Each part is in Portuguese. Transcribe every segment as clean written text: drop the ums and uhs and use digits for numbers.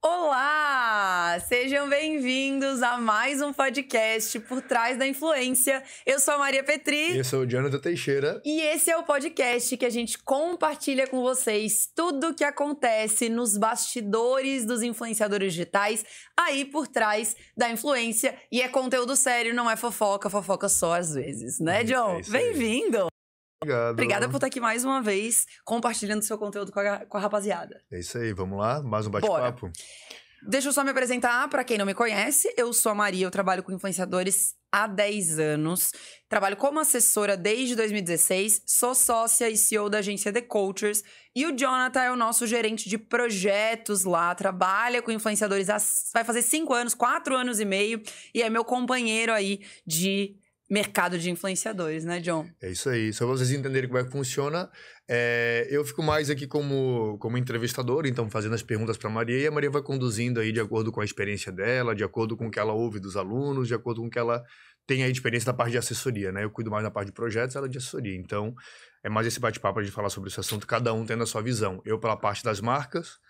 Olá! Sejam bem-vindos a mais um podcast Por Trás da Influência. Eu sou a Maria Petri. E eu sou o Jonathan Teixeira. E esse é o podcast que a gente compartilha com vocês tudo o que acontece nos bastidores dos influenciadores digitais, aí por trás da influência. E é conteúdo sério, não é fofoca, fofoca só às vezes, né, John? Bem-vindo! Obrigado. Obrigada por estar aqui mais uma vez, compartilhando seu conteúdo com a rapaziada. É isso aí, vamos lá? Mais um bate-papo? Deixa eu só me apresentar, para quem não me conhece, eu sou a Maria, eu trabalho com influenciadores há 10 anos, trabalho como assessora desde 2016, sou sócia e CEO da agência The Cultures, e o Jonathan é o nosso gerente de projetos lá, trabalha com influenciadores, vai fazer 5 anos, 4 anos e meio, e é meu companheiro aí de mercado de influenciadores, né, John? É isso aí. Só pra vocês entenderem como é que funciona, eu fico mais aqui como entrevistador, então fazendo as perguntas para Maria, e a Maria vai conduzindo aí de acordo com a experiência dela, de acordo com o que ela ouve dos alunos, de acordo com o que ela tem aí de experiência da parte de assessoria, né? Eu cuido mais da parte de projetos, ela de assessoria. Então, é mais esse bate-papo pra gente falar sobre esse assunto, cada um tendo a sua visão. Eu pela parte das marcas,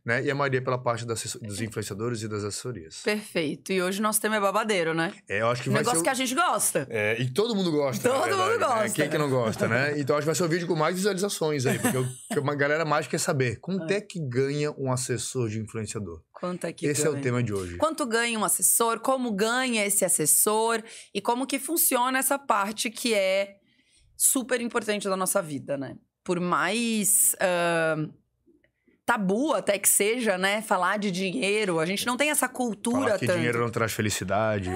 né? E a Maria pela parte dos influenciadores e das assessorias. Perfeito. E hoje nosso tema é babadeiro, né? Eu acho que vai negócio ser que a gente gosta. E todo mundo gosta. Todo mundo gosta. Né? Quem que não gosta, né? Então acho que vai ser o vídeo com mais visualizações aí, porque uma galera mais quer saber quanto é que ganha um assessor de influenciador. Quanto é que Esse ganha? É o tema de hoje. Quanto ganha um assessor, como ganha esse assessor e como que funciona essa parte que é super importante da nossa vida, né? Por mais tabu até que seja, né? Falar de dinheiro. A gente não tem essa cultura falar que tanto. dinheiro não traz felicidade.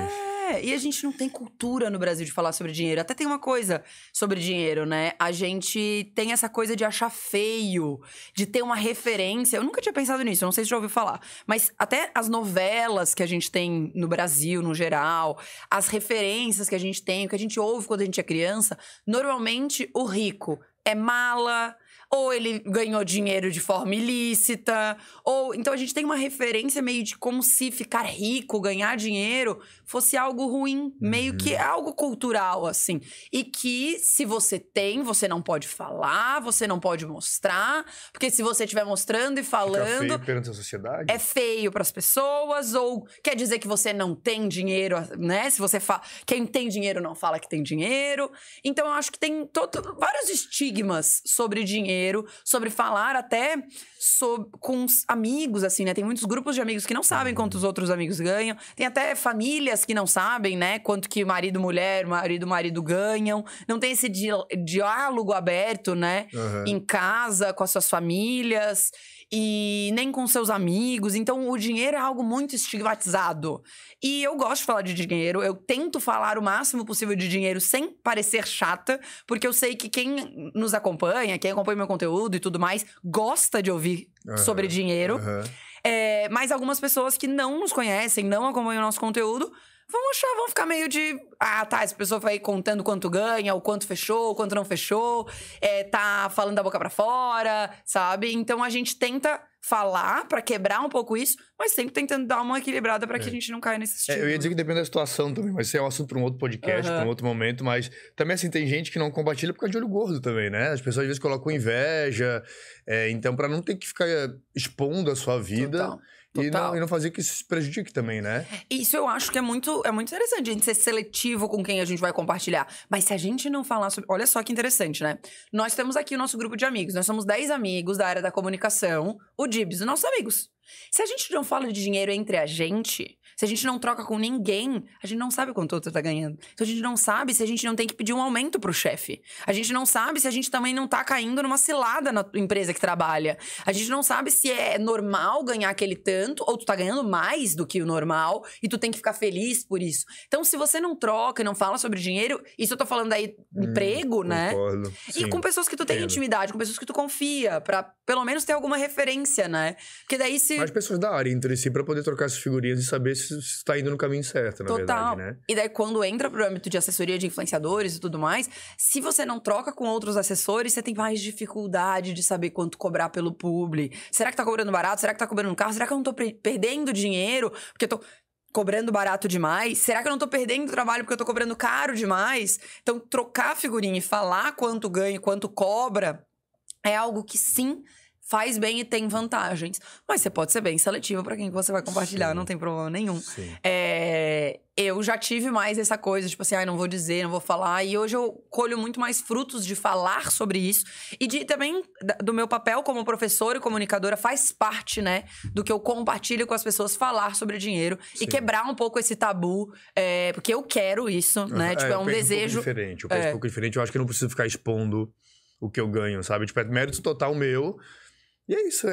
E a gente não tem cultura no Brasil de falar sobre dinheiro. Até tem uma coisa sobre dinheiro, né? A gente tem essa coisa de achar feio, de ter uma referência. Eu nunca tinha pensado nisso, eu não sei se já ouviu falar. Mas até as novelas que a gente tem no Brasil, no geral, as referências que a gente tem, o que a gente ouve quando a gente é criança, normalmente o rico é mala, ou ele ganhou dinheiro de forma ilícita, ou... Então, a gente tem uma referência meio de como se ficar rico, ganhar dinheiro, fosse algo ruim. Meio que é algo cultural, assim. E que, se você tem, você não pode falar, você não pode mostrar. Porque se você estiver mostrando e falando... Fica feio perante a sociedade. É feio pras pessoas, ou quer dizer que você não tem dinheiro, né? Se você fala... Quem tem dinheiro não fala que tem dinheiro. Então, eu acho que tem vários estigmas sobre dinheiro, sobre falar até com os amigos, assim, né? Tem muitos grupos de amigos que não sabem quanto os outros amigos ganham. Tem até famílias que não sabem, né? Quanto que marido-mulher, marido-marido ganham. Não tem esse diálogo aberto, né? Em casa, com as suas famílias. E nem com seus amigos. Então, o dinheiro é algo muito estigmatizado. E eu gosto de falar de dinheiro. Eu tento falar o máximo possível de dinheiro sem parecer chata. Porque eu sei que quem nos acompanha, quem acompanha meu conteúdo e tudo mais, gosta de ouvir sobre dinheiro. Mas algumas pessoas que não nos conhecem, não acompanham o nosso conteúdo, vão ficar meio de... essa pessoa vai contando quanto ganha, o quanto fechou, o quanto não fechou, tá falando da boca pra fora, sabe? Então, a gente tenta falar pra quebrar um pouco isso, mas sempre tentando dar uma equilibrada pra que a gente não caia nesse estilo. Eu ia dizer que depende da situação também, mas isso é um assunto pra um outro podcast, pra um outro momento, mas também, assim, tem gente que não compartilha por causa de olho gordo também, né? As pessoas, às vezes, colocam inveja, então, pra não ter que ficar expondo a sua vida... Total. E não fazer que isso se prejudique também, né? Isso eu acho que é muito interessante, a gente ser seletivo com quem a gente vai compartilhar. Mas se a gente não falar sobre... Olha só que interessante, né? Nós temos aqui o nosso grupo de amigos. Nós somos 10 amigos da área da comunicação. O Dibs, os nossos amigos. Se a gente não fala de dinheiro entre a gente... Se a gente não troca com ninguém, a gente não sabe quanto o outro tá ganhando. Então a gente não sabe se a gente não tem que pedir um aumento pro chefe. A gente não sabe se a gente também não tá caindo numa cilada na empresa que trabalha. A gente não sabe se é normal ganhar aquele tanto, ou tu tá ganhando mais do que o normal, e tu tem que ficar feliz por isso. Então, se você não troca e não fala sobre dinheiro, isso eu tô falando aí de emprego, né? Concordo. E com pessoas que tu tem intimidade, com pessoas que tu confia, pra pelo menos ter alguma referência, né? Porque daí se... Mais pessoas da área entre si pra poder trocar essas figurinhas e saber se está indo no caminho certo, na verdade, né? E daí, quando entra pro âmbito de assessoria de influenciadores e tudo mais, se você não troca com outros assessores, você tem mais dificuldade de saber quanto cobrar pelo publi. Será que tá cobrando barato? Será que tá cobrando caro? Será que eu não tô perdendo dinheiro porque eu tô cobrando barato demais? Será que eu não tô perdendo trabalho porque eu tô cobrando caro demais? Então, trocar figurinha e falar quanto ganha, quanto cobra, é algo que sim faz bem e tem vantagens. Mas você pode ser bem seletivo pra quem você vai compartilhar, Sim. não tem problema nenhum. Sim. Eu já tive mais essa coisa, tipo assim, não vou dizer, não vou falar. E hoje eu colho muito mais frutos de falar sobre isso. E também do meu papel como professora e comunicadora faz parte, né? Do que eu compartilho com as pessoas, falar sobre dinheiro. Sim. E quebrar um pouco esse tabu. Porque eu quero isso, né? Tipo, é um desejo... Eu penso um pouco diferente. Eu acho que eu não preciso ficar expondo o que eu ganho, sabe? Tipo, é mérito total meu. E é isso,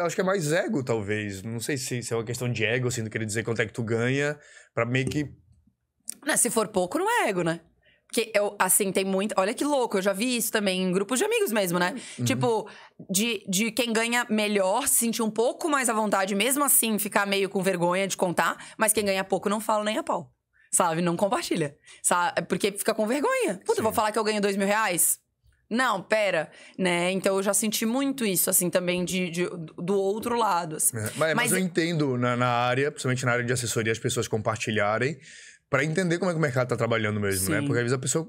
acho que é mais ego, talvez. Não sei se é uma questão de ego, assim, não querer dizer quanto é que tu ganha, pra meio que... Não, se for pouco, não é ego, né? Porque tem muito... Olha que louco, eu já vi isso também em grupos de amigos mesmo, né? Tipo, de quem ganha melhor se sentir um pouco mais à vontade, mesmo assim, ficar meio com vergonha de contar, mas quem ganha pouco não fala nem a pau, sabe? Não compartilha, sabe? Porque fica com vergonha. Puta, eu vou falar que eu ganho R$2.000? Não, pera, né? Então eu já senti muito isso, assim, também do outro lado, assim. Mas eu entendo na área, principalmente na área de assessoria, as pessoas compartilharem pra entender como é que o mercado tá trabalhando mesmo, né? Porque às vezes a pessoa...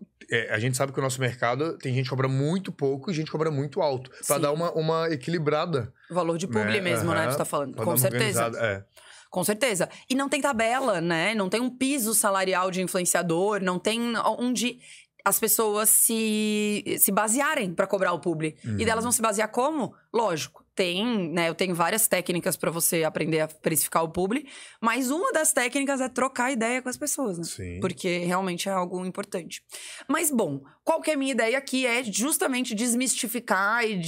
a gente sabe que o nosso mercado tem gente que cobra muito pouco e gente que cobra muito alto. Pra dar uma equilibrada. O valor de publi mesmo, né? Tu tá falando. Com certeza. Com certeza. E não tem tabela, né? Não tem um piso salarial de influenciador, não tem onde... as pessoas se basearem pra cobrar o publi. E delas vão se basear como? Lógico, né? Eu tenho várias técnicas pra você aprender a precificar o publi, mas uma das técnicas é trocar ideia com as pessoas, né? Sim. Porque realmente é algo importante. Mas, bom, qual que é a minha ideia aqui? É justamente desmistificar e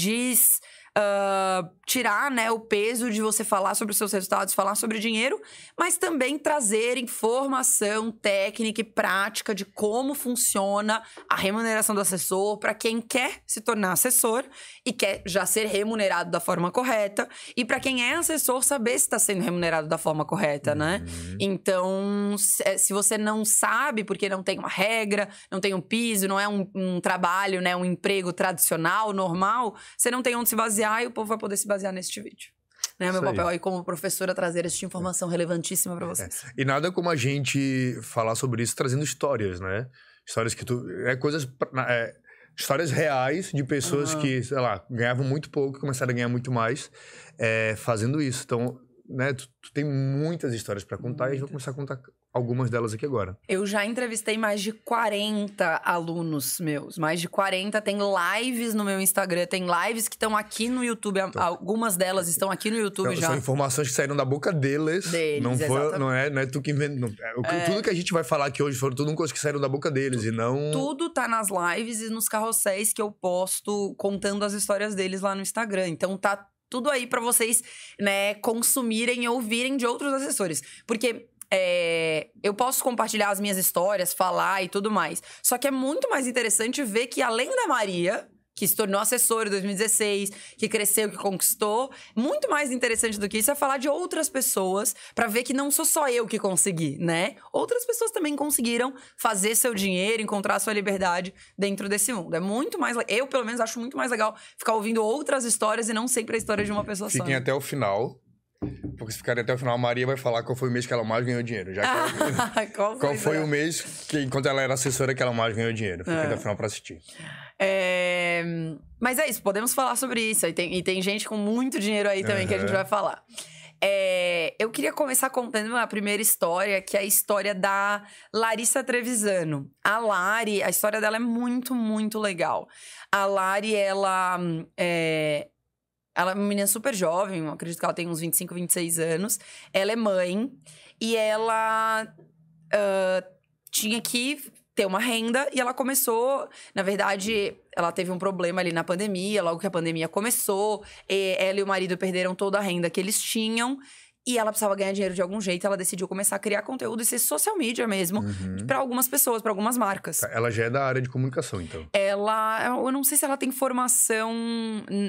tirar, né, o peso de você falar sobre os seus resultados, falar sobre dinheiro, mas também trazer informação técnica e prática de como funciona a remuneração do assessor para quem quer se tornar assessor e quer já ser remunerado da forma correta, e para quem é assessor saber se está sendo remunerado da forma correta, né? Então, se você não sabe, porque não tem uma regra, não tem um piso, não é um trabalho, né, um emprego tradicional, normal, você não tem onde se basear, e o povo vai poder se basear neste vídeo. Né? Meu papel aí como professora é trazer essa informação relevantíssima pra vocês. E nada como a gente falar sobre isso trazendo histórias, né? Histórias que histórias reais de pessoas que, sei lá, ganhavam muito pouco e começaram a ganhar muito mais fazendo isso. Então, né, tu tem muitas histórias pra contar e a gente vai começar a contar algumas delas aqui agora. Eu já entrevistei mais de 40 alunos meus. Mais de 40. Tem lives no meu Instagram. Tem lives que estão aqui no YouTube. Algumas delas estão aqui no YouTube já. São informações que saíram da boca deles. Não é tu que inventou. Tudo que a gente vai falar aqui hoje foram tudo coisas que saíram da boca deles e não... Tudo tá nas lives e nos carrosséis que eu posto contando as histórias deles lá no Instagram. Então tá tudo aí pra vocês, né, consumirem e ouvirem de outros assessores. Porque... eu posso compartilhar as minhas histórias, falar e tudo mais. Só que é muito mais interessante ver que além da Maria, que se tornou assessora em 2016, que cresceu, que conquistou, muito mais interessante do que isso é falar de outras pessoas pra ver que não sou só eu que consegui, né? Outras pessoas também conseguiram fazer seu dinheiro, encontrar sua liberdade dentro desse mundo. É muito mais... Eu, pelo menos, acho muito mais legal ficar ouvindo outras histórias e não sempre a história de uma pessoa só. Fiquem até o final... Porque se ficarem até o final, a Maria vai falar qual foi o mês que ela mais ganhou dinheiro. Qual foi o mês que, enquanto ela era assessora, que ela mais ganhou dinheiro. Fiquem até o final pra assistir. Mas é isso, podemos falar sobre isso. E tem gente com muito dinheiro aí também que a gente vai falar. Eu queria começar contando a primeira história, que é a história da Larissa Trevisano. A Lari, a história dela é muito, muito legal. A Lari, ela é uma menina super jovem, eu acredito que ela tem uns 25, 26 anos. Ela é mãe e ela tinha que ter uma renda e ela começou... Na verdade, ela teve um problema ali na pandemia, logo que a pandemia começou. Ela e o marido perderam toda a renda que eles tinham. E ela precisava ganhar dinheiro de algum jeito, ela decidiu começar a criar conteúdo e ser social media mesmo, pra algumas pessoas, pra algumas marcas. Ela já é da área de comunicação, então? Eu não sei se ela tem formação,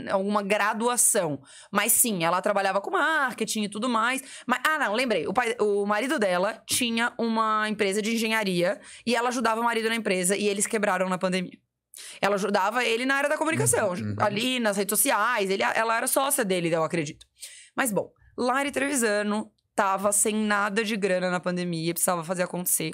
alguma graduação, mas sim, ela trabalhava com marketing e tudo mais. Mas, não, lembrei, o marido dela tinha uma empresa de engenharia e ela ajudava o marido na empresa e eles quebraram na pandemia. Ela ajudava ele na área da comunicação, ali nas redes sociais, ela era sócia dele, eu acredito. Mas, bom... Lari Trevisano tava sem nada de grana na pandemia, precisava fazer acontecer.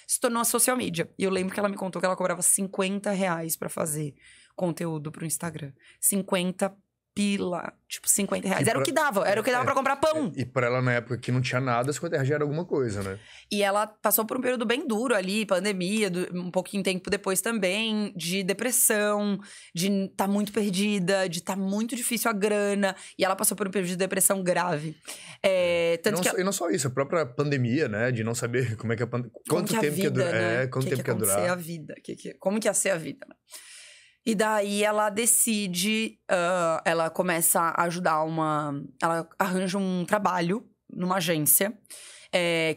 Se tornou a social media. E eu lembro que ela me contou que ela cobrava R$50 pra fazer conteúdo pro Instagram. 50 pila. Tipo, R$50. Era o que dava. Era o que dava pra comprar pão. E pra ela, na época que não tinha nada, R$50 já era alguma coisa, né? E ela passou por um período bem duro ali, pandemia, um pouquinho tempo depois também, de depressão, de estar muito perdida, de estar muito difícil a grana. E ela passou por um período de depressão grave. E não só isso, a própria pandemia, né? De não saber como é que quanto tempo que ia durar. Né? Quanto tempo que ia durar. A vida, como que ia ser a vida, né? E daí ela decide, ela começa a ajudar ela arranja um trabalho numa agência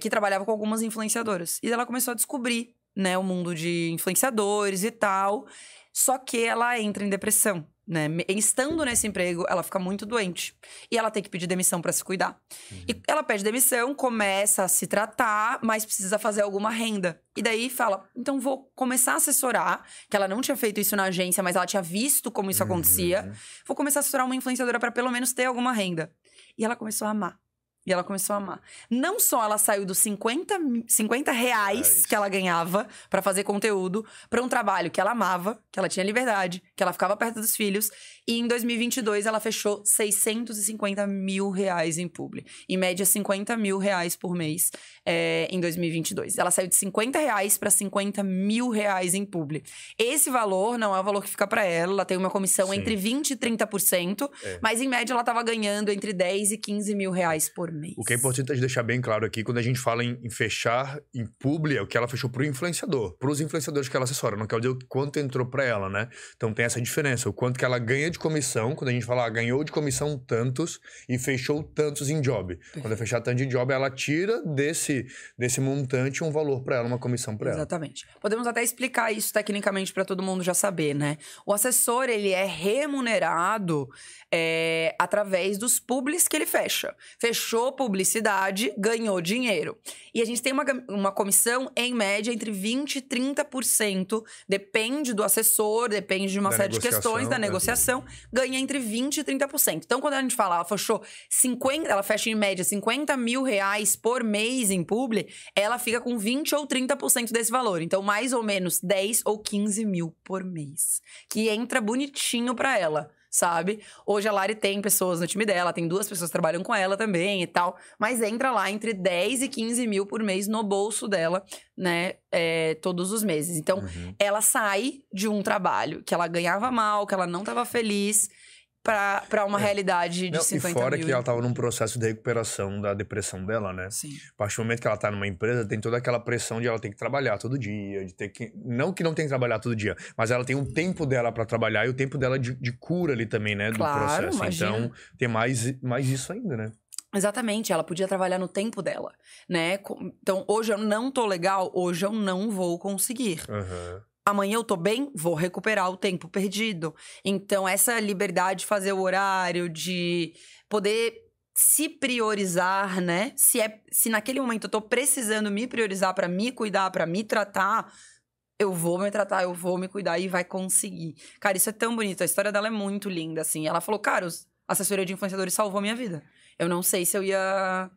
que trabalhava com algumas influenciadoras. E ela começou a descobrir, né, o mundo de influenciadores e tal. Só que ela entra em depressão, né? Estando nesse emprego, ela fica muito doente. E ela tem que pedir demissão pra se cuidar. E ela pede demissão, começa a se tratar, mas precisa fazer alguma renda. E daí fala, então vou começar a assessorar, que ela não tinha feito isso na agência, mas ela tinha visto como isso acontecia. Vou começar a assessorar uma influenciadora pra pelo menos ter alguma renda. E ela começou a amar. Não só ela saiu dos R$50 que ela ganhava pra fazer conteúdo pra um trabalho que ela amava, que ela tinha liberdade, que ela ficava perto dos filhos. E em 2022 ela fechou R$650 mil em publi. Em média, R$50 mil por mês em 2022. Ela saiu de R$50 pra R$50 mil em publi. Esse valor não é o valor que fica pra ela. Ela tem uma comissão entre 20% e 30%. Mas em média ela tava ganhando entre 10 e 15 mil reais por mês. O que é importante a gente deixar bem claro aqui, quando a gente fala em fechar em publi, é o que ela fechou pro influenciador. Pros influenciadores que ela assessora, não quer dizer o quanto entrou pra ela, né? Então tem essa diferença, o quanto que ela ganha de comissão, quando a gente fala, ganhou de comissão tantos e fechou tantos em job. Quando é fechar tanto em job, ela tira desse montante um valor pra ela, uma comissão pra ela. Exatamente. Podemos até explicar isso tecnicamente pra todo mundo já saber, né? O assessor, ele é remunerado através dos publis que ele fecha. Fechou publicidade, ganhou dinheiro. E a gente tem uma comissão, em média, entre 20% e 30%. Depende do assessor, depende de uma série de questões da negociação. Ganha entre 20% e 30%. Então, quando a gente fala, ela fechou ela fecha em média R$50 mil por mês em publi, ela fica com 20% ou 30% desse valor. Então, mais ou menos 10 ou 15 mil por mês. Que entra bonitinho pra ela, sabe? Hoje a Lari tem pessoas no time dela, tem 2 pessoas que trabalham com ela também e tal. Mas entra lá entre 10 e 15 mil por mês no bolso dela, né? Todos os meses. Então, ela sai de um trabalho que ela ganhava mal, que ela não tava feliz, pra uma realidade de 50 mil. E fora que ela tava num processo de recuperação da depressão dela, né? Sim. A partir do momento que ela tá numa empresa, tem toda aquela pressão de ela ter que trabalhar todo dia, de ter que... Não que não tem que trabalhar todo dia, mas ela tem um tempo dela pra trabalhar e o tempo dela de cura ali também, né? Claro, do processo. imagina. Então, tem mais isso ainda, né? Exatamente, ela podia trabalhar no tempo dela, né? Então, hoje eu não tô legal, hoje eu não vou conseguir. Amanhã eu tô bem, vou recuperar o tempo perdido. Então, essa liberdade de fazer o horário, de poder se priorizar, né? Se naquele momento eu tô precisando me priorizar pra me cuidar, pra me tratar, eu vou me tratar, eu vou me cuidar e vai conseguir. Cara, isso é tão bonito. A história dela é muito linda, assim. Ela falou, cara, a assessoria de influenciadores salvou a minha vida. Eu não sei se eu ia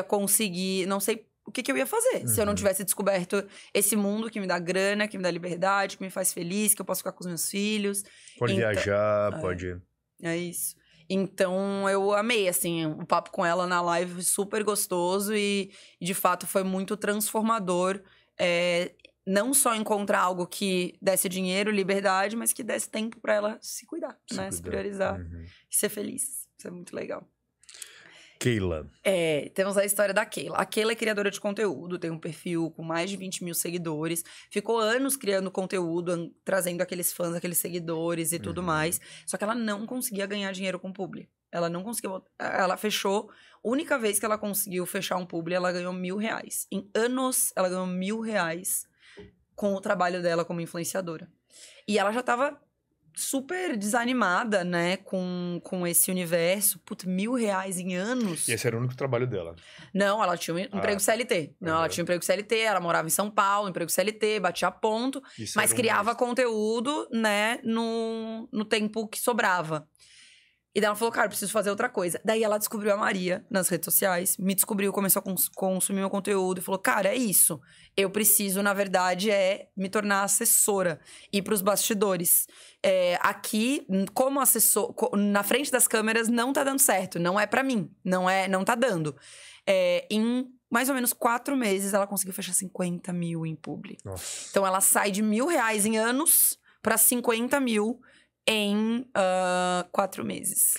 conseguir, não sei o que eu ia fazer se eu não tivesse descoberto esse mundo que me dá grana, que me dá liberdade, que me faz feliz, que eu posso ficar com os meus filhos. Pode viajar, pode... É isso. Então, eu amei, assim, o papo com ela na live foi super gostoso e de fato, foi muito transformador. Não só encontrar algo que desse dinheiro, liberdade, mas que desse tempo pra ela se cuidar, né? Se priorizar e ser feliz. Isso é muito legal. Keila. Temos a história da Keila. A Keila é criadora de conteúdo, tem um perfil com mais de 20 mil seguidores. Ficou anos criando conteúdo, trazendo aqueles fãs, aqueles seguidores e tudo mais. Só que ela não conseguia ganhar dinheiro com publi. Ela não conseguiu... Ela fechou... A única vez que ela conseguiu fechar um publi, ela ganhou R$1.000. Em anos, ela ganhou R$1.000 com o trabalho dela como influenciadora. E ela já tava super desanimada, né, com esse universo. Puta, R$1.000 em anos. E esse era o único trabalho dela? Não, ela tinha um emprego CLT. Não, ela tinha um emprego CLT, ela morava em São Paulo, emprego CLT, batia ponto. Mas criava conteúdo, né, no tempo que sobrava. E daí ela falou, cara, preciso fazer outra coisa. Daí ela descobriu a Maria nas redes sociais, me descobriu, começou a consumir meu conteúdo e falou, cara, é isso. Eu preciso, na verdade, me tornar assessora, ir pros bastidores. Aqui, como assessor, na frente das câmeras, não tá dando certo. Não é pra mim, não tá dando. Em mais ou menos 4 meses, ela conseguiu fechar 50 mil em publi. Nossa. Então, ela sai de R$1.000 em anos pra 50 mil em 4 meses.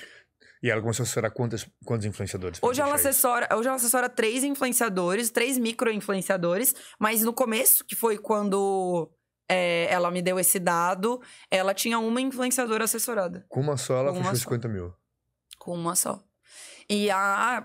E ela começou a assessorar quantos influenciadores? Hoje ela assessora 3 influenciadores, 3 micro-influenciadores. Mas no começo, que foi quando ela me deu esse dado, ela tinha uma influenciadora assessorada. Com uma só, ela fechou 50 mil. Com uma só. E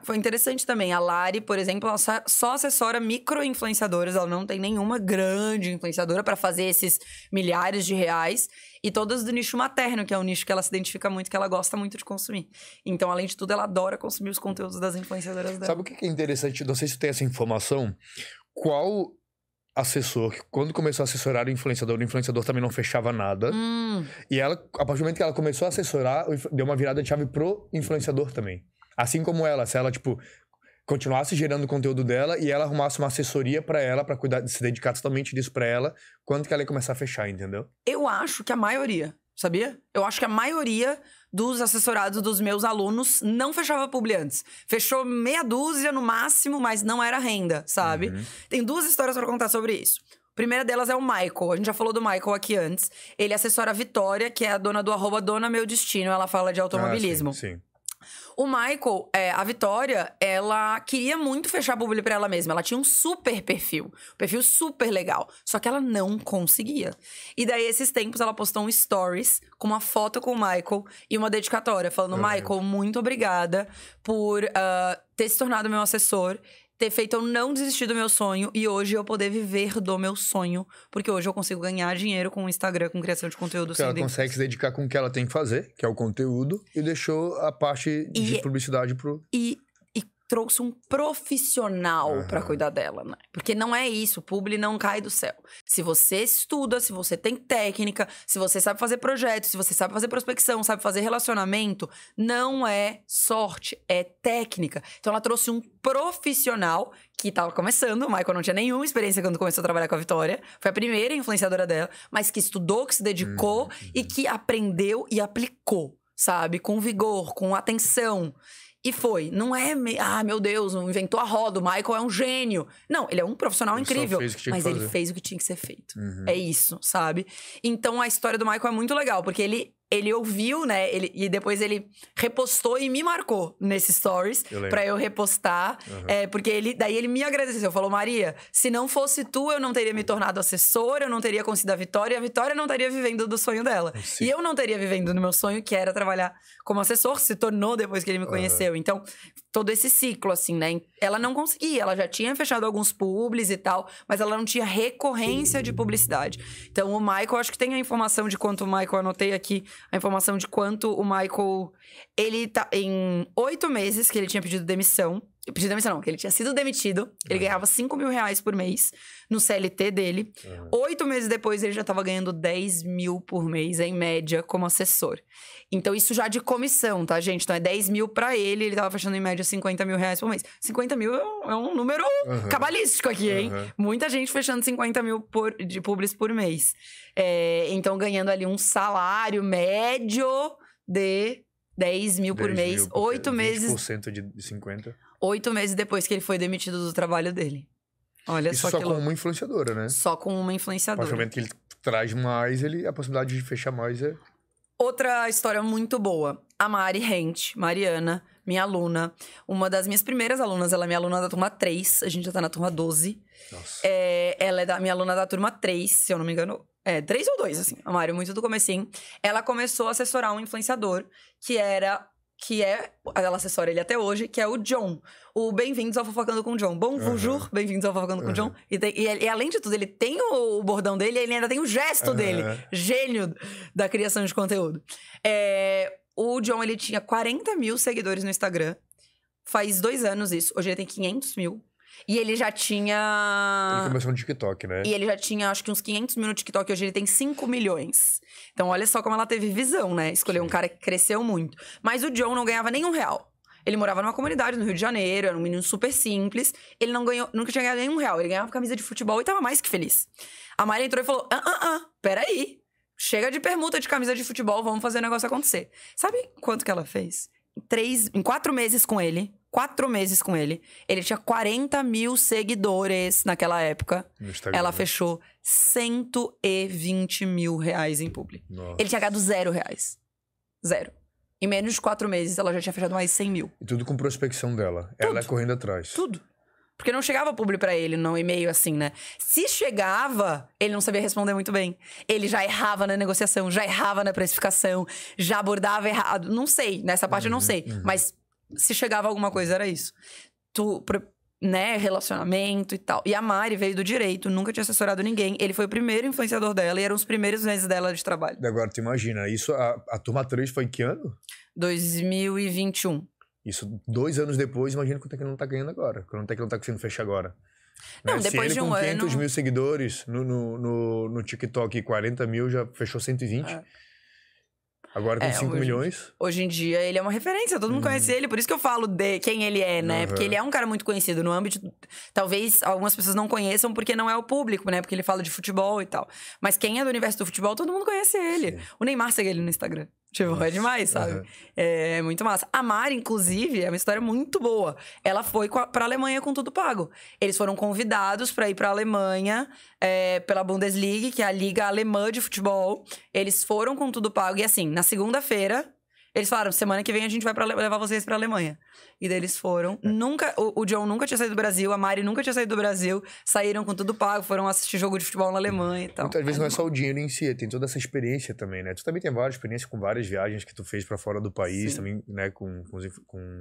foi interessante também. A Lari, por exemplo, ela só assessora micro-influenciadores. Ela não tem nenhuma grande influenciadora para fazer esses milhares de reais. E todas do nicho materno, que é um nicho que ela se identifica muito, que ela gosta muito de consumir. Então, além de tudo, ela adora consumir os conteúdos das influenciadoras dela. Sabe o que é interessante? Não sei se tu tem essa informação. Qual assessor, que quando começou a assessorar o influenciador também não fechava nada. E ela, a partir do momento que ela começou a assessorar, deu uma virada de chave pro influenciador também. Assim como ela, se ela, tipo, continuasse gerando o conteúdo dela e ela arrumasse uma assessoria pra ela, pra cuidar, se dedicar totalmente disso pra ela, quando que ela ia começar a fechar, entendeu? Eu acho que a maioria, sabia? Eu acho que a maioria dos assessorados dos meus alunos não fechava publi antes. Fechou meia dúzia no máximo, mas não era renda, sabe? Tem 2 histórias pra contar sobre isso. A primeira delas é o Michael. A gente já falou do Michael aqui antes. Ele assessora a Vitória, que é a dona do @Dona Meu Destino. Ela fala de automobilismo. Sim. O Michael, a Vitória, ela queria muito fechar publi pra ela mesma. Ela tinha um super perfil super legal. Só que ela não conseguia. E daí, esses tempos, ela postou um stories com uma foto com o Michael e uma dedicatória. Falando, Michael, muito obrigada por ter se tornado meu assessor. Ter feito eu não desistir do meu sonho e hoje eu poder viver do meu sonho. Porque hoje eu consigo ganhar dinheiro com o Instagram, com criação de conteúdo. Porque ela consegue se dedicar com o que ela tem que fazer, que é o conteúdo, e deixou a parte de publicidade pro... E trouxe um profissional pra cuidar dela, né? Porque não é isso, publi não cai do céu. Se você estuda, se você tem técnica, se você sabe fazer projetos, se você sabe fazer prospecção, sabe fazer relacionamento, não é sorte, é técnica. Então ela trouxe um profissional que tava começando, o Michael não tinha nenhuma experiência quando começou a trabalhar com a Vitória, foi a primeira influenciadora dela, mas que estudou, que se dedicou e que aprendeu e aplicou, sabe? Com vigor, com atenção. E foi. Não é, meu Deus, inventou a roda, o Michael é um gênio. Não, ele é um profissional incrível, mas ele fez o que tinha que ser feito. É isso, sabe? Então, a história do Michael é muito legal, porque ele ouviu, né? E depois ele repostou e me marcou nesses stories pra eu repostar. Porque daí ele me agradeceu. Falou, Maria, se não fosse tu, eu não teria me tornado assessora, eu não teria conseguido a Vitória, e a Vitória não estaria vivendo do sonho dela. E eu não teria vivendo do meu sonho, que era trabalhar como assessor, se tornou depois que ele me conheceu. Então, todo esse ciclo, assim, né? Ela não conseguia, ela já tinha fechado alguns publis e tal, mas ela não tinha recorrência de publicidade. Então, o Michael, acho que tem a informação de quanto o Michael, anotei aqui, a informação de quanto o Michael, ele tá em 8 meses que ele tinha pedido demissão. Pedido demissão não, que ele tinha sido demitido. Ele ganhava R$5.000 por mês no CLT dele. 8 meses depois, ele já tava ganhando 10 mil por mês, em média, como assessor. Então, isso já de comissão, tá, gente? Então, é 10 mil pra ele, ele tava fechando em média R$50.000 por mês. 50 mil é um número cabalístico aqui, hein? Muita gente fechando 50 mil de publis por mês. Então, ganhando ali um salário médio de 10 mil por mês. 8 meses... 20% de 50. 8 meses depois que ele foi demitido do trabalho dele. Olha isso só com uma influenciadora, né? Só com uma influenciadora. A partir do momento que ele traz mais, a possibilidade de fechar mais é... Outra história muito boa. A Mari Rent, Mariana, minha aluna. Uma das minhas primeiras alunas. Ela é minha aluna da turma 3. A gente já tá na turma 12. Nossa. Ela é minha aluna da turma 3, se eu não me engano. 3 ou 2, assim. A Mari, muito do comecinho. Ela começou a assessorar um influenciador ela assessora ele até hoje, que é o John. O Bem-vindos ao Fofocando com o John. Bonjour, Bem-vindos ao Fofocando com o John. E além de tudo, ele tem o bordão dele, ele ainda tem o gesto dele. Gênio da criação de conteúdo. O John, ele tinha 40 mil seguidores no Instagram. Faz 2 anos isso. Hoje ele tem 500 mil. E ele já tinha... Ele começou no TikTok, né? E ele já tinha, acho que uns 500 mil no TikTok. Hoje ele tem 5 milhões. Então, olha só como ela teve visão, né? Escolheu um cara que cresceu muito. Mas o John não ganhava nenhum real. Ele morava numa comunidade no Rio de Janeiro. Era um menino super simples. Ele não ganhou, nunca tinha ganhado nenhum real. Ele ganhava camisa de futebol e tava mais que feliz. A Mari entrou e falou, peraí. Chega de permuta de camisa de futebol, vamos fazer o negócio acontecer. Sabe quanto que ela fez? Em 4 meses com ele... 4 meses com ele. Ele tinha 40 mil seguidores naquela época. Ela fechou 120 mil reais em publi. Nossa. Ele tinha ganhado 0 reais. 0. Em menos de 4 meses, ela já tinha fechado mais 100 mil. E tudo com prospecção dela. Tudo. Ela é correndo atrás. Tudo. Porque não chegava publi pra ele no e-mail assim, né? Se chegava, ele não sabia responder muito bem. Ele já errava na negociação, já errava na precificação, já abordava errado. Não sei, nessa parte eu não sei. Mas... se chegava alguma coisa, era isso. Né, relacionamento e tal. E a Mari veio do direito, nunca tinha assessorado ninguém. Ele foi o primeiro influenciador dela e eram os primeiros meses dela de trabalho. Agora, tu imagina, isso, a turma 3 foi em que ano? 2021. Isso, 2 anos depois, imagina quanto é que ele não tá ganhando agora. Quanto é que ele não tá conseguindo fechar agora. Não, né? depois Se ele de um com 500 ano... mil seguidores no TikTok e 40 mil, já fechou 120. Agora com 5 milhões. Hoje em dia, ele é uma referência, todo mundo conhece ele. Por isso que eu falo de quem ele é, né? Porque ele é um cara muito conhecido no âmbito... Talvez algumas pessoas não conheçam porque não é o público, né? Porque ele fala de futebol e tal. Mas quem é do universo do futebol, todo mundo conhece ele. Sim. O Neymar segue ele no Instagram. Tipo, é demais, sabe? É muito massa. A Mari, inclusive, é uma história muito boa. Ela foi pra Alemanha com tudo pago. Eles foram convidados pra ir pra Alemanha pela Bundesliga, que é a liga alemã de futebol. Eles foram com tudo pago. E assim, na segunda-feira, eles falaram, semana que vem a gente vai levar vocês pra Alemanha. E daí eles foram. O John nunca tinha saído do Brasil, a Mari nunca tinha saído do Brasil. Saíram com tudo pago, foram assistir jogo de futebol na Alemanha e tal. Muitas vezes não é só o dinheiro em si, tem toda essa experiência também, né? Tu também tem várias experiências com várias viagens que tu fez pra fora do país, também, né? Com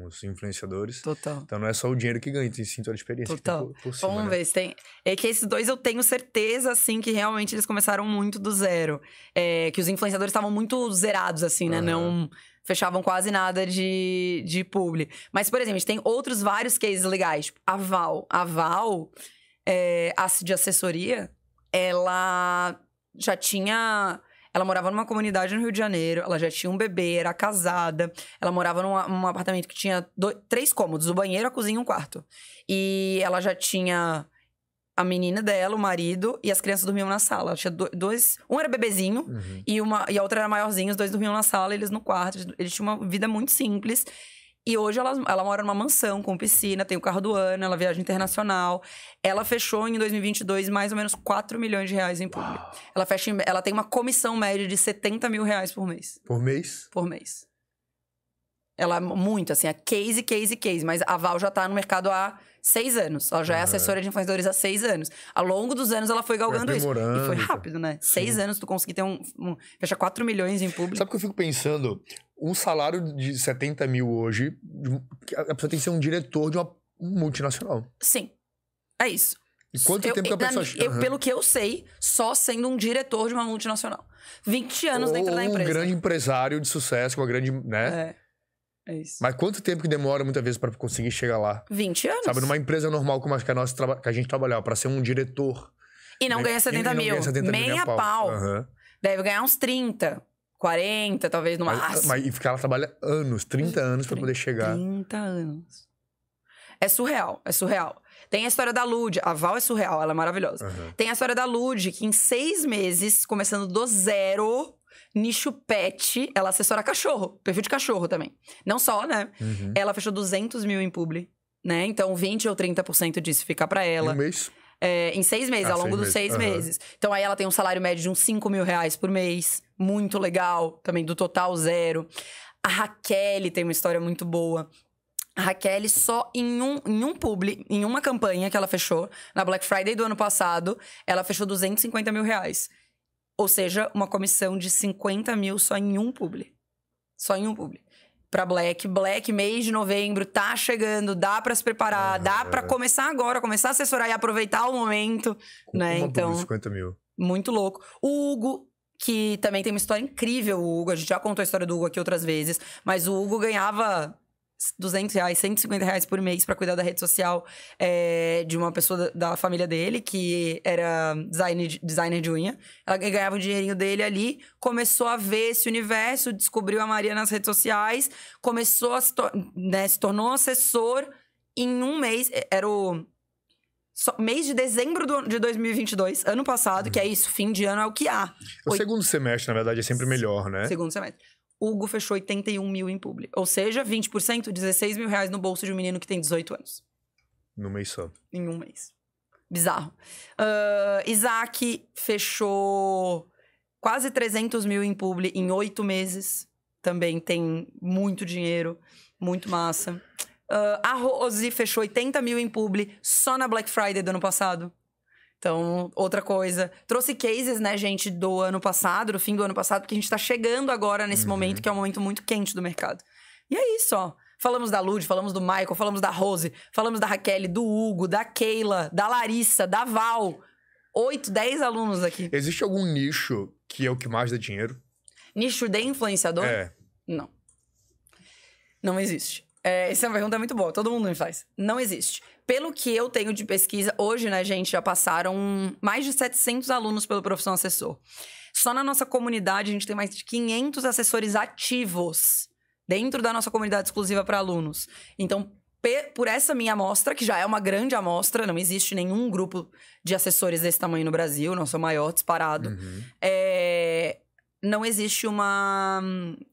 os influenciadores. Total. Então não é só o dinheiro que ganha, tem sim toda a experiência. Total. Por cima, Vamos né? ver se tem... É que esses dois eu tenho certeza, assim, que realmente eles começaram muito do zero. Que os influenciadores estavam muito zerados, assim, né? Não... fechavam quase nada de publi. Mas, por exemplo, a gente tem outros vários cases legais. Tipo, a Val. A Val, de assessoria, ela já tinha... Ela morava numa comunidade no Rio de Janeiro, ela já tinha um bebê, era casada. Ela morava num apartamento que tinha 3 cômodos, o banheiro, a cozinha e um quarto. E ela já tinha... a menina dela, o marido, e as crianças dormiam na sala. Ela tinha dois... Um era bebezinho e a outra era maiorzinha. Os dois dormiam na sala, eles no quarto. Eles tinham uma vida muito simples. E hoje ela mora numa mansão com piscina, tem o carro do ano, ela viaja internacional. Ela fechou em 2022 mais ou menos 4 milhões de reais em público. Ela tem uma comissão média de 70 mil reais por mês. Por mês? Por mês. Ela é muito, assim, é case. Mas a Val já tá no mercado há 6 anos. Ela já é assessora de influenciadores há 6 anos. Ao longo dos anos, ela foi galgando isso. E foi rápido, né? 6 anos, tu conseguir ter fechar 4 milhões em público. Sabe o que eu fico pensando? Um salário de 70 mil hoje, a pessoa tem que ser um diretor de uma multinacional. Sim. É isso. E quanto tempo que a pessoa... Pelo que eu sei, só sendo um diretor de uma multinacional. 20 anos dentro da empresa. Um grande empresário de sucesso, com uma grande... né? É isso. Mas quanto tempo que demora, muitas vezes, pra conseguir chegar lá? 20 anos. Sabe, numa empresa normal como que a gente trabalhava, pra ser um diretor... E não ganha 70 mil. Nem a pau. Deve ganhar uns 30, 40, talvez, no máximo. Mas ela trabalha anos, 30 anos pra poder chegar. 30 anos. É surreal. Tem a história da Lud. A Val é surreal, ela é maravilhosa. Tem a história da Lud, que em 6 meses, começando do zero... Nicho pet, ela assessora cachorro. Perfil de cachorro também. Não só, né? Ela fechou 200 mil em publi, né? Então, 20 ou 30% disso fica pra ela. Em um mês? Em 6 meses, ao longo dos 6 meses. Então, aí ela tem um salário médio de uns 5 mil reais por mês. Muito legal. Também do total zero. A Raquel tem uma história muito boa. A Raquel, só em um publi, em uma campanha que ela fechou, na Black Friday do ano passado, ela fechou 250 mil reais. Ou seja, uma comissão de 50 mil só em um publi. Só em um publi. Pra Black, mês de novembro, tá chegando, dá pra se preparar, dá pra começar agora, começar a assessorar e aproveitar o momento, né? Então, 50 mil. Muito louco. O Hugo, que também tem uma história incrível, o Hugo, a gente já contou a história do Hugo aqui outras vezes, mas o Hugo ganhava R$200, R$150 por mês pra cuidar da rede social de uma pessoa da família dele, que era designer de unha. Ela ganhava o dinheirinho dele ali, começou a ver esse universo, descobriu a Maria nas redes sociais, começou a se tornou assessor em um mês. Era o mês de dezembro de 2022, ano passado, que é isso, fim de ano é o que há. O segundo semestre, na verdade, é sempre melhor, né? Segundo semestre. Hugo fechou 81 mil em publi. Ou seja, 20%, R$16 mil no bolso de um menino que tem 18 anos. No mês só. Em um mês. Bizarro. Isaac fechou quase 300 mil em publi em 8 meses. Também tem muito dinheiro, muito massa. A Rose fechou 80 mil em publi só na Black Friday do ano passado. Então, outra coisa. Trouxe cases, né, gente, do ano passado, do fim do ano passado, porque a gente tá chegando agora nesse momento, que é um momento muito quente do mercado. E é isso, ó. Falamos da Lud, falamos do Michael, falamos da Rose, falamos da Raquel, do Hugo, da Keila, da Larissa, da Val. 8, 10 alunos aqui. Existe algum nicho que é o que mais dá dinheiro? Nicho de influenciador? Não. Não existe. Essa é uma pergunta muito boa, todo mundo me faz. Não existe. Pelo que eu tenho de pesquisa, hoje, né, gente, já passaram mais de 700 alunos pelo Profissão Assessor. Só na nossa comunidade, a gente tem mais de 500 assessores ativos dentro da nossa comunidade exclusiva para alunos. Então, por essa minha amostra, que já é uma grande amostra, não existe nenhum grupo de assessores desse tamanho no Brasil, não sou o maior disparado. Não existe uma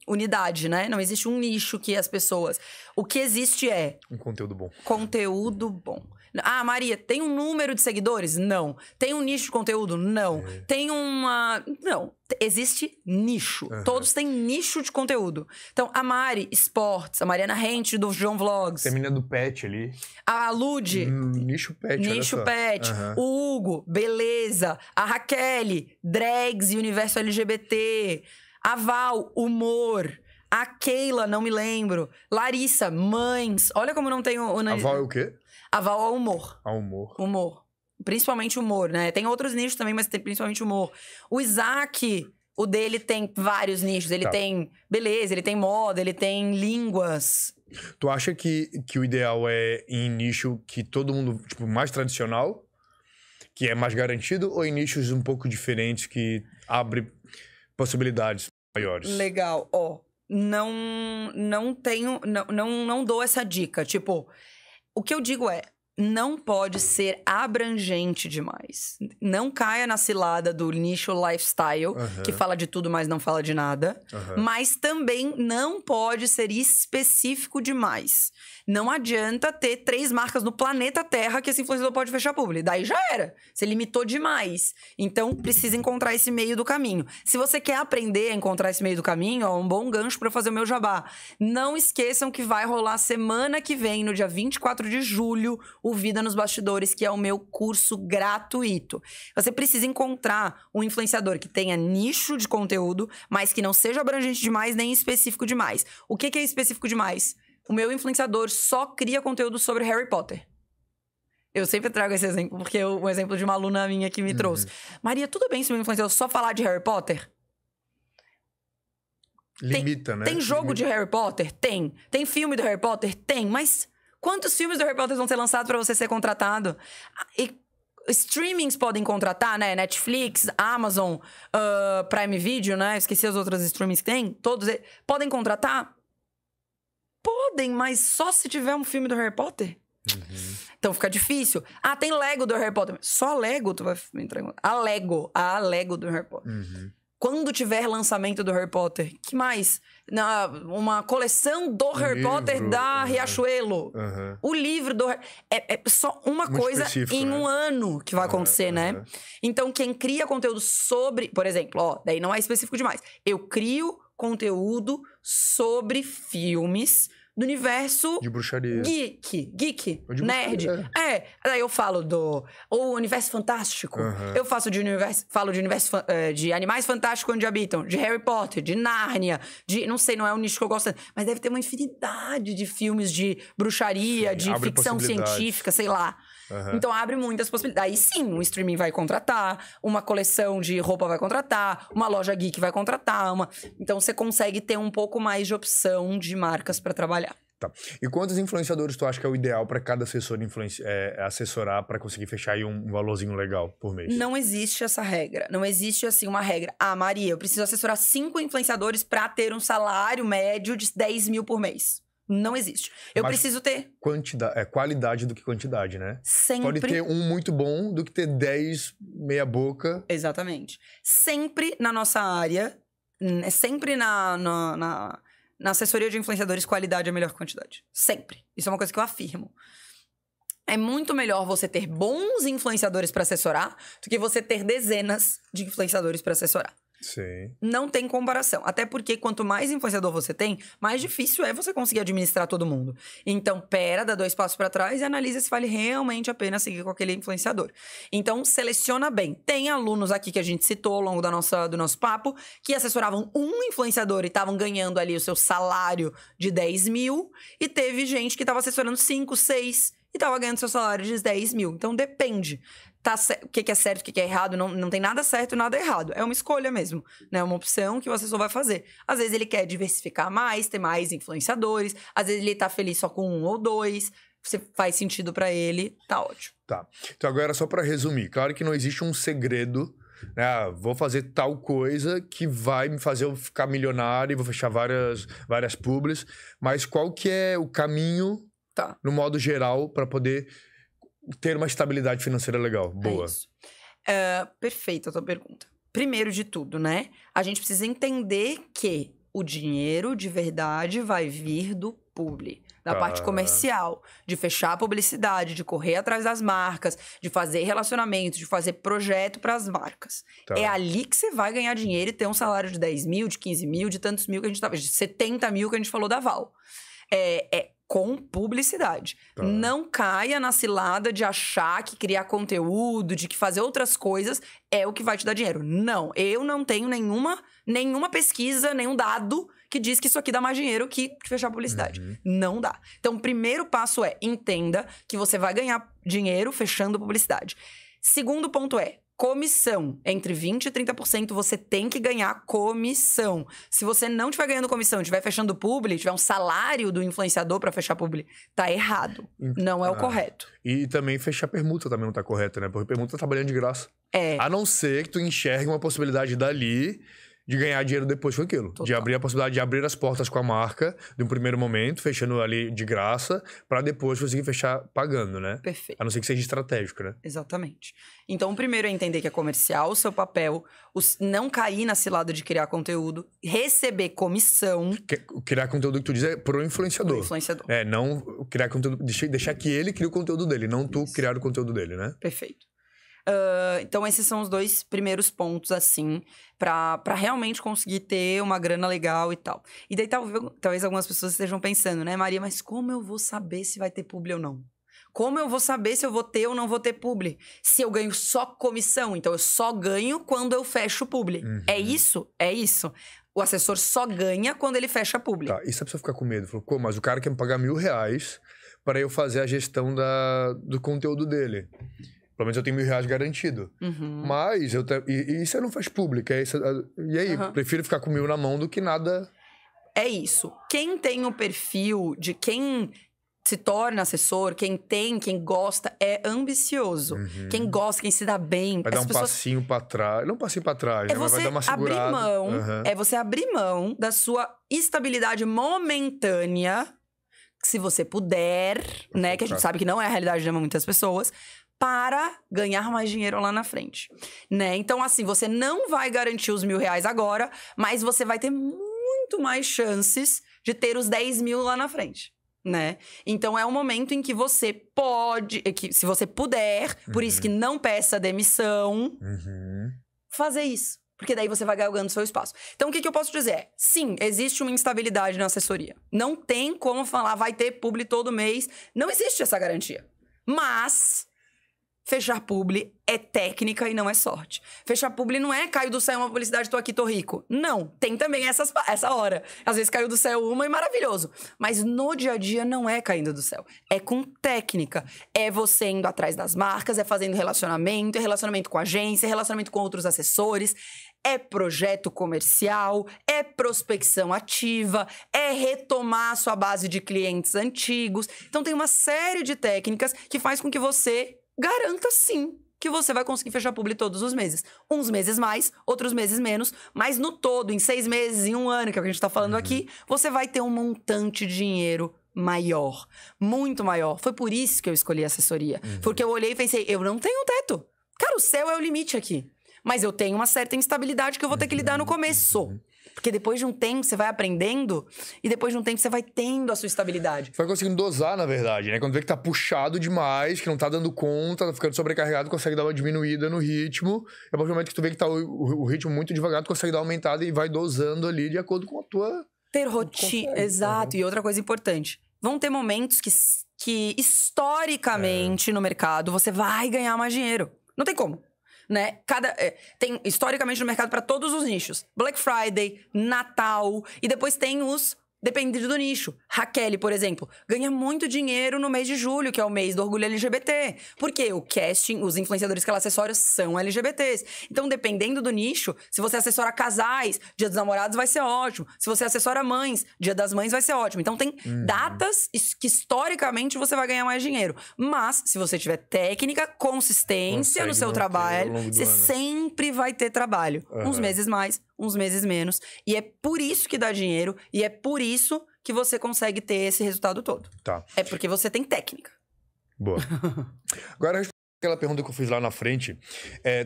unidade, né? Não existe um nicho que as pessoas... O que existe é... Um conteúdo bom. Conteúdo bom. Ah, Maria, tem um número de seguidores? Não. Tem um nicho de conteúdo? Não. Tem uma... Não. Existe nicho. Todos têm nicho de conteúdo. Então, a Mari, esportes. A Mariana Rente, do João Vlogs. Tem a menina do pet ali. A Lud. Nicho pet, Nicho pet. O Hugo, beleza. A Raquel, drags e universo LGBT. A Val, humor. A Keila, não me lembro. Larissa, mães. Olha como não tenho... A Val é o quê? A Val é humor. Humor. Humor. Principalmente humor, né? Tem outros nichos também, mas tem principalmente humor. O Isaac, o dele tem vários nichos. Ele tem beleza, ele tem moda, ele tem línguas. Tu acha que o ideal é em nicho que todo mundo, tipo, mais tradicional, que é mais garantido, ou em nichos um pouco diferentes que abre possibilidades maiores? Legal. Ó, não dou essa dica. Tipo... O que eu digo é, não pode ser abrangente demais. Não caia na cilada do nicho lifestyle, que fala de tudo, mas não fala de nada. Mas também não pode ser específico demais. Não adianta ter 3 marcas no planeta Terra que esse influenciador pode fechar publi. Daí já era. Você limitou demais. Então, precisa encontrar esse meio do caminho. Se você quer aprender a encontrar esse meio do caminho, ó, um bom gancho para fazer o meu jabá. Não esqueçam que vai rolar semana que vem, no dia 24 de julho, o Vida nos Bastidores, que é o meu curso gratuito. Você precisa encontrar um influenciador que tenha nicho de conteúdo, mas que não seja abrangente demais nem específico demais. O que é específico demais? O meu influenciador só cria conteúdo sobre Harry Potter. Eu sempre trago esse exemplo, porque um exemplo de uma aluna minha que me trouxe. Maria, tudo bem se o meu influenciador só falar de Harry Potter? Limita, né? Tem jogo de Harry Potter? Tem. Tem filme do Harry Potter? Tem. Mas quantos filmes do Harry Potter vão ser lançados para você ser contratado? E streamings podem contratar, né? Netflix, Amazon, Prime Video, né? Esqueci as outras streamings que tem. Todos eles podem contratar? Podem, mas só se tiver um filme do Harry Potter. Então fica difícil. Ah, tem Lego do Harry Potter. Só Lego tu vai entrar em... A Lego do Harry Potter. Quando tiver lançamento do Harry Potter, que mais? Uma coleção do Harry Potter da Riachuelo. O livro do... É só uma coisa em um ano que vai acontecer, né? Então, quem cria conteúdo sobre... Por exemplo, ó, daí não é específico demais. Eu crio conteúdo sobre filmes do universo... De bruxaria. Geek, nerd. Daí eu falo do... O universo fantástico. Eu falo de universo de animais fantásticos onde habitam. De Harry Potter, de Nárnia. Não sei, não é um nicho que eu gosto. Mas deve ter uma infinidade de filmes de bruxaria, de ficção científica, sei lá. Então abre muitas possibilidades. Aí sim, um streaming vai contratar, uma coleção de roupa vai contratar, uma loja geek vai contratar. Então você consegue ter um pouco mais de opção de marcas para trabalhar. Tá. E quantos influenciadores tu acha que é o ideal para cada assessor assessorar para conseguir fechar aí um valorzinho legal por mês? Não existe essa regra. Não existe, assim, uma regra. Ah, Maria, eu preciso assessorar 5 influenciadores para ter um salário médio de 10 mil por mês. Não existe. Eu preciso ter... Qualidade do que quantidade, né? Sempre. Pode ter um muito bom do que ter 10 meia boca. Exatamente. Sempre na nossa área, sempre na assessoria de influenciadores, qualidade é melhor que quantidade. Sempre. Isso é uma coisa que eu afirmo. É muito melhor você ter bons influenciadores para assessorar do que você ter dezenas de influenciadores para assessorar. Sim. Não tem comparação. Até porque quanto mais influenciador você tem, mais difícil é você conseguir administrar todo mundo. Então, dá 2 passos para trás e analisa se vale realmente a pena seguir com aquele influenciador. Então, seleciona bem. Tem alunos aqui que a gente citou ao longo do nosso papo que assessoravam um influenciador e estavam ganhando ali o seu salário de 10 mil. E teve gente que estava assessorando 5, 6 e estava ganhando seu salário de 10 mil. Então, depende. O que é certo, o que é errado, não tem nada certo e nada errado. É uma escolha mesmo, né? É uma opção que o assessor vai fazer. Às vezes ele quer diversificar mais, ter mais influenciadores. Às vezes ele tá feliz só com 1 ou 2. Se faz sentido pra ele, tá ótimo. Tá. Então agora só pra resumir. Claro que não existe um segredo, né? Ah, vou fazer tal coisa que vai me fazer eu ficar milionário e vou fechar várias publis. Mas qual que é o caminho, no modo geral, pra poder... ter uma estabilidade financeira legal, boa. É isso. Perfeita a tua pergunta. Primeiro de tudo, né? A gente precisa entender que o dinheiro de verdade vai vir do publi. Da parte comercial, de fechar a publicidade, de correr atrás das marcas, de fazer relacionamento, de fazer projeto para as marcas. É ali que você vai ganhar dinheiro e ter um salário de 10 mil, de 15 mil, de tantos mil que a gente tava... de 70 mil que a gente falou da Val. Com publicidade. Não caia na cilada de achar que criar conteúdo, de que fazer outras coisas é o que vai te dar dinheiro. Não, eu não tenho nenhuma pesquisa, nenhum dado que diz que isso aqui dá mais dinheiro que fechar publicidade. Não dá. Então, o primeiro passo é, entenda que você vai ganhar dinheiro fechando publicidade. Segundo ponto é, comissão. Entre 20% e 30% você tem que ganhar comissão. Se você não estiver ganhando comissão, estiver fechando publi, tiver um salário do influenciador para fechar publi, tá errado. Não é o correto. E também fechar permuta também não tá correto, né? Porque permuta tá trabalhando de graça. A não ser que tu enxergue uma possibilidade dali de ganhar dinheiro depois com aquilo. De abrir a possibilidade de abrir as portas com a marca de um primeiro momento, fechando ali de graça, para depois conseguir fechar pagando, né? Perfeito. A não ser que seja estratégico, né? Exatamente. Então, o primeiro é entender que é comercial, o seu papel, não cair na cilada de criar conteúdo, receber comissão. Criar conteúdo que tu diz é pro influenciador. Pro influenciador. Não criar conteúdo, deixar que ele crie o conteúdo dele, não tu criar o conteúdo dele, né? Perfeito. Então, esses são os 2 primeiros pontos, assim, pra realmente conseguir ter uma grana legal e tal. E daí, talvez algumas pessoas estejam pensando, né, Maria, mas como eu vou saber se vai ter publi ou não? Como eu vou saber se eu vou ter ou não vou ter publi? Se eu ganho só comissão, então eu só ganho quando eu fecho o publi. É isso? É isso. O assessor só ganha quando ele fecha a publi. Tá, e se a pessoa ficar com medo? Falou, mas o cara quer me pagar R$1.000 para eu fazer a gestão do conteúdo dele. Pelo menos eu tenho R$1.000 garantido. Mas, e se eu não faz público? E aí, prefiro ficar com 1.000 na mão do que nada... É isso. Quem tem o perfil de quem se torna assessor, quem gosta, é ambicioso. Quem gosta, quem se dá bem. Vai dar um passinho pra trás. Não um passinho pra trás, né? Mas vai dar uma segurada. É você abrir mão da sua estabilidade momentânea, se você puder, né? Que a gente sabe que não é a realidade de muitas pessoas, para ganhar mais dinheiro lá na frente, né? Então, assim, você não vai garantir os R$1.000 agora, mas você vai ter muito mais chances de ter os 10 mil lá na frente, né? Então, é um momento em que você pode, se você puder, por isso que não peça demissão, fazer isso. Porque daí você vai galgando seu espaço. Então, o que eu posso dizer? Sim, existe uma instabilidade na assessoria. Não tem como falar, vai ter publi todo mês. Não existe essa garantia. Mas... Fechar publi é técnica e não é sorte. Fechar publi não é caiu do céu uma publicidade, tô aqui, tô rico. Não, tem também essa hora. Às vezes caiu do céu uma e maravilhoso. Mas no dia a dia não é caindo do céu. É com técnica. É você indo atrás das marcas, é fazendo relacionamento, é relacionamento com agência, é relacionamento com outros assessores, é projeto comercial, é prospecção ativa, é retomar a sua base de clientes antigos. Então tem uma série de técnicas que faz com que você garanta sim que você vai conseguir fechar publi todos os meses. Uns meses mais, outros meses menos, mas no todo, em 6 meses, em 1 ano, que é o que a gente tá falando aqui, você vai ter um montante de dinheiro maior, muito maior. Foi por isso que eu escolhi a assessoria. Porque eu olhei e pensei, eu não tenho teto. Cara, o céu é o limite aqui. Mas eu tenho uma certa instabilidade que eu vou ter que lidar no começo. Porque depois de um tempo você vai aprendendo e depois de um tempo você vai tendo a sua estabilidade. Você vai conseguindo dosar, na verdade, né? Quando vê que tá puxado demais, que não tá dando conta, tá ficando sobrecarregado, consegue dar uma diminuída no ritmo. E a partir do momento que tu vê que tá o ritmo muito devagar, tu consegue dar uma aumentada e vai dosando ali de acordo com a tua... Ter rotina, exato. E outra coisa importante, vão ter momentos que historicamente no mercado você vai ganhar mais dinheiro. Não tem como. Né? Tem historicamente no mercado para todos os nichos. Black Friday, Natal e depois tem os... Depende do nicho. Raquel, por exemplo, ganha muito dinheiro no mês de julho, que é o mês do orgulho LGBT. Porque o casting, os influenciadores que ela assessora são LGBTs. Então, dependendo do nicho, se você assessora casais, Dia dos Namorados vai ser ótimo. Se você assessora mães, Dia das Mães vai ser ótimo. Então, tem datas que historicamente você vai ganhar mais dinheiro. Mas, se você tiver técnica, consistência no seu trabalho, você sempre vai ter trabalho. Uns meses mais, uns meses menos. E é por isso que dá dinheiro e é por isso que você consegue ter esse resultado todo. Tá. É porque você tem técnica. Boa. Agora, aquela pergunta que eu fiz lá na frente.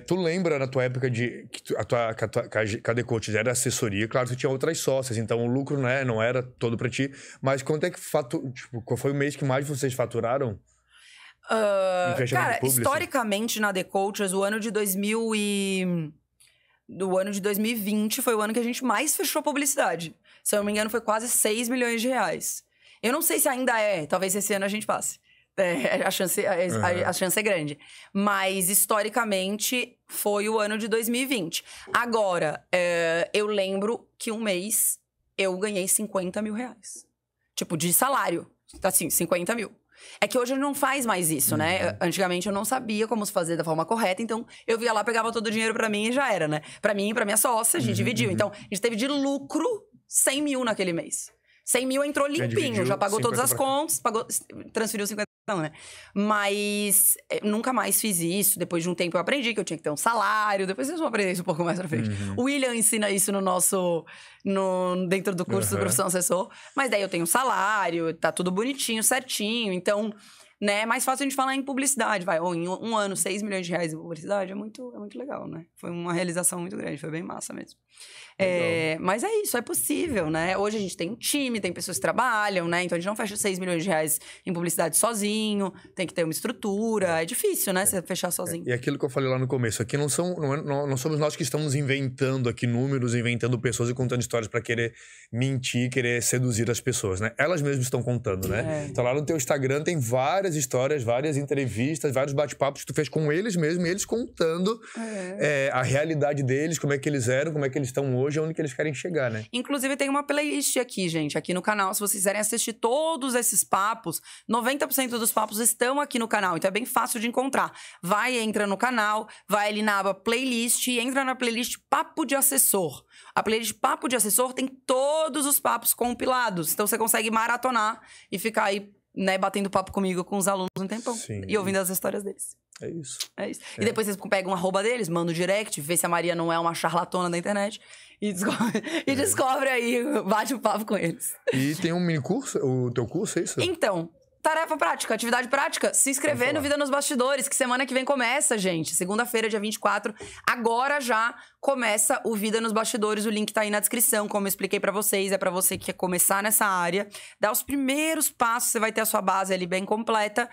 Tu lembra na tua época que a Decoach era assessoria? Claro, tu tinha outras sócias, então o lucro, né, não era todo pra ti. Mas quanto é que qual foi o mês que mais vocês faturaram? Cara, historicamente na Decoachers, o ano de 2020 foi o ano que a gente mais fechou publicidade. Se eu não me engano, foi quase 6 milhões de reais. Eu não sei se ainda talvez esse ano a gente passe. A chance é grande. Mas, historicamente, foi o ano de 2020. Agora, eu lembro que um mês eu ganhei 50 mil reais. Tipo, de salário. Assim, 50 mil. É que hoje não faz mais isso, né? Antigamente eu não sabia como se fazer da forma correta, então eu via lá, pegava todo o dinheiro pra mim e já era, né? Pra mim e pra minha sócia, a gente dividiu. Então, a gente teve de lucro 100 mil naquele mês. 100 mil entrou limpinho, já pagou todas as contas, transferiu 50 não, né? Mas nunca mais fiz isso. Depois de um tempo eu aprendi que eu tinha que ter um salário. Depois vocês vão aprender isso um pouco mais pra frente. O William ensina isso dentro do curso do Profissão Assessor. Mas daí eu tenho um salário, tá tudo bonitinho, certinho. Então, né, é mais fácil a gente falar em publicidade. Ou em um ano, 6 milhões de reais em publicidade é muito legal, né? Foi uma realização muito grande, foi bem massa mesmo. Mas é isso, é possível, né? Hoje a gente tem um time, tem pessoas que trabalham, né? Então a gente não fecha 6 milhões de reais em publicidade sozinho, tem que ter uma estrutura. É difícil, né? Você fechar sozinho. E aquilo que eu falei lá no começo, aqui não somos nós que estamos inventando aqui números, inventando pessoas e contando histórias para querer mentir, querer seduzir as pessoas, né? Elas mesmas estão contando, né? Então lá no teu Instagram tem várias histórias, várias entrevistas, vários bate-papos que tu fez com eles mesmos, e eles contando a realidade deles, como é que eles eram, como é que eles estão hoje, onde que eles querem chegar, né? Inclusive tem uma playlist aqui, gente, aqui no canal. Se vocês quiserem assistir todos esses papos, 90% dos papos estão aqui no canal, então é bem fácil de encontrar. Entra no canal, vai ali na aba playlist e entra na playlist Papo de Assessor. A playlist Papo de Assessor tem todos os papos compilados, então você consegue maratonar e ficar aí, né, batendo papo comigo com os alunos um tempão. Sim. E ouvindo as histórias deles. É isso. E depois vocês pegam um arroba deles, mandam um direct, vê se a Maria não é uma charlatona da internet e descobre aí, bate o papo com eles. E tem um mini curso, o teu curso, é isso? Então, tarefa prática, atividade prática, se inscrever no Vida nos Bastidores, que semana que vem começa, gente. Segunda-feira, dia 24. Agora já começa o Vida nos Bastidores. O link tá aí na descrição, como eu expliquei pra vocês. É pra você que quer começar nessa área. Dar os primeiros passos, você vai ter a sua base ali bem completa.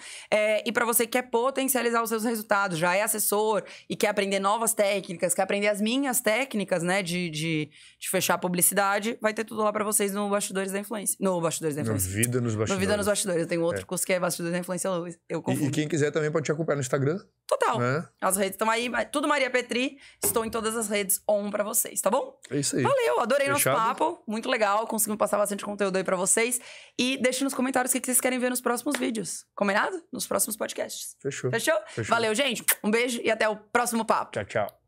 E pra você que quer potencializar os seus resultados, já é assessor e quer aprender novas técnicas, quer aprender as minhas técnicas, né, de fechar a publicidade, vai ter tudo lá pra vocês no Bastidores da Influência. No Bastidores da Influência. No Vida nos Bastidores. No Vida nos Bastidores. Eu tenho outro Excêntricos, que é Bastidores da Influência, eu confundo. E quem quiser também pode te acompanhar no Instagram. Total. Né? As redes estão aí, tudo Maria Petri. Estou em todas as redes on pra vocês, tá bom? É isso aí. Valeu, adorei Fechado? nosso papo. Muito legal, conseguimos passar bastante conteúdo aí pra vocês. E deixe nos comentários o que vocês querem ver nos próximos vídeos. Combinado? Nos próximos podcasts. Fechou. Fechou? Valeu, gente. Um beijo e até o próximo papo. Tchau, tchau.